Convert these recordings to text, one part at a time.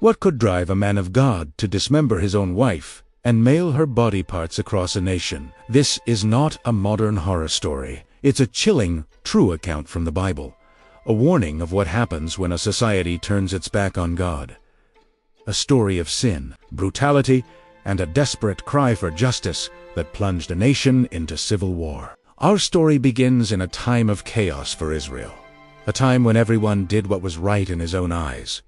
What could drive a man of God to dismember his own wife and mail her body parts across a nation? This is not a modern horror story. It's a chilling, true account from the Bible. A warning of what happens when a society turns its back on God. A story of sin, brutality, and a desperate cry for justice that plunged a nation into civil war. Our story begins in a time of chaos for Israel. A time when everyone did what was right in his own eyes.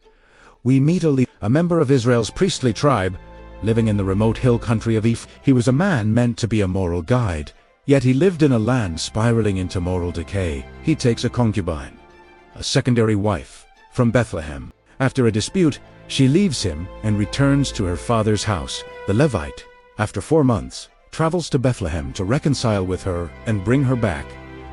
We meet a member of Israel's priestly tribe, living in the remote hill country of Ephraim. He was a man meant to be a moral guide, yet he lived in a land spiraling into moral decay. He takes a concubine, a secondary wife, from Bethlehem. After a dispute, she leaves him and returns to her father's house. The Levite, after 4 months, travels to Bethlehem to reconcile with her and bring her back.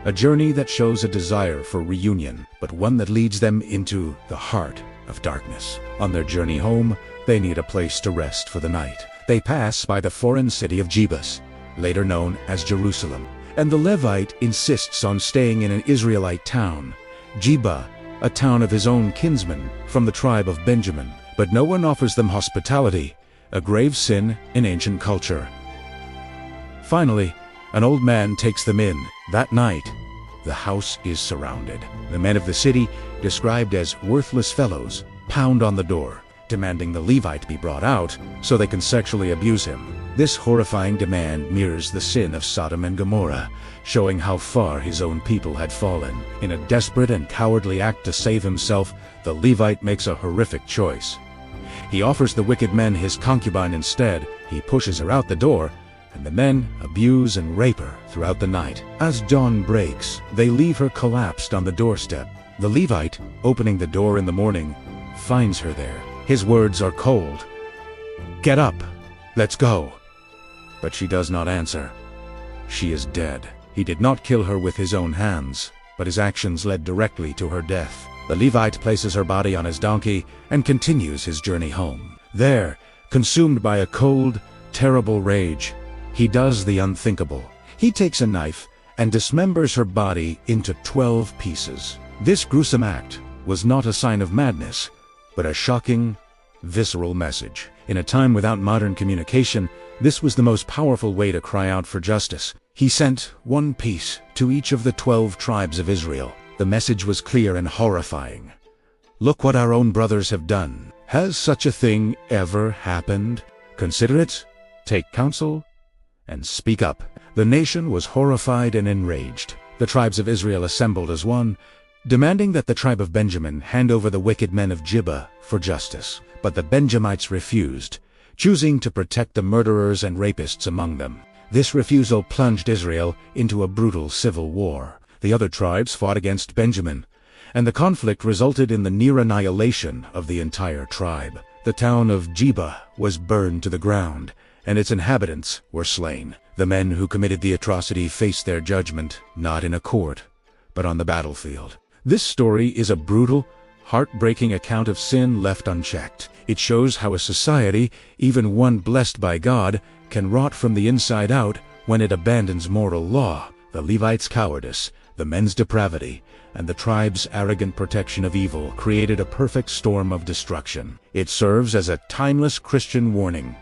A journey that shows a desire for reunion, but one that leads them into the heart of darkness. On their journey home, they need a place to rest for the night. They pass by the foreign city of Gibeah, later known as Jerusalem, and the Levite insists on staying in an Israelite town, Gibeah, a town of his own kinsmen from the tribe of Benjamin. But no one offers them hospitality, a grave sin in ancient culture. Finally, an old man takes them in. That night, the house is surrounded. The men of the city, described as worthless fellows, pound on the door, demanding the Levite be brought out so they can sexually abuse him. This horrifying demand mirrors the sin of Sodom and Gomorrah, showing how far his own people had fallen. In a desperate and cowardly act to save himself, the Levite makes a horrific choice. He offers the wicked men his concubine instead. He pushes her out the door, and the men abuse and rape her throughout the night. As dawn breaks, they leave her collapsed on the doorstep. The Levite, opening the door in the morning, finds her there. His words are cold. "Get up, let's go." But she does not answer. She is dead. He did not kill her with his own hands, but his actions led directly to her death. The Levite places her body on his donkey and continues his journey home. There, consumed by a cold, terrible rage, he does the unthinkable. He takes a knife and dismembers her body into 12 pieces. This gruesome act was not a sign of madness, but a shocking, visceral message. In a time without modern communication, this was the most powerful way to cry out for justice. He sent one piece to each of the 12 tribes of Israel. The message was clear and horrifying. Look what our own brothers have done. Has such a thing ever happened? Consider it, take counsel, and speak up. The nation was horrified and enraged. The tribes of Israel assembled as one, demanding that the tribe of Benjamin hand over the wicked men of Gibeah for justice. But the Benjamites refused, choosing to protect the murderers and rapists among them. This refusal plunged Israel into a brutal civil war. The other tribes fought against Benjamin, and the conflict resulted in the near annihilation of the entire tribe. The town of Gibeah was burned to the ground, and its inhabitants were slain. The men who committed the atrocity faced their judgment, not in a court, but on the battlefield. This story is a brutal, heartbreaking account of sin left unchecked. It shows how a society, even one blessed by God, can rot from the inside out when it abandons moral law. The Levite's cowardice, the men's depravity, and the tribe's arrogant protection of evil created a perfect storm of destruction. It serves as a timeless Christian warning.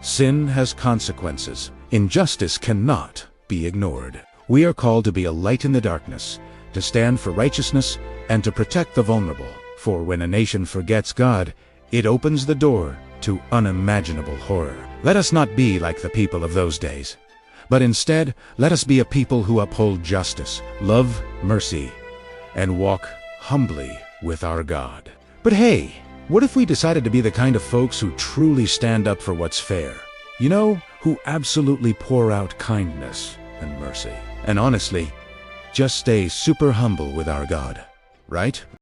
Sin has consequences. Injustice cannot be ignored. We are called to be a light in the darkness, to stand for righteousness, and to protect the vulnerable. For when a nation forgets God, it opens the door to unimaginable horror. Let us not be like the people of those days, but instead, let us be a people who uphold justice, love mercy, and walk humbly with our God. But hey, what if we decided to be the kind of folks who truly stand up for what's fair? You know, who absolutely pour out kindness and mercy. And honestly, just stay super humble with our God, right?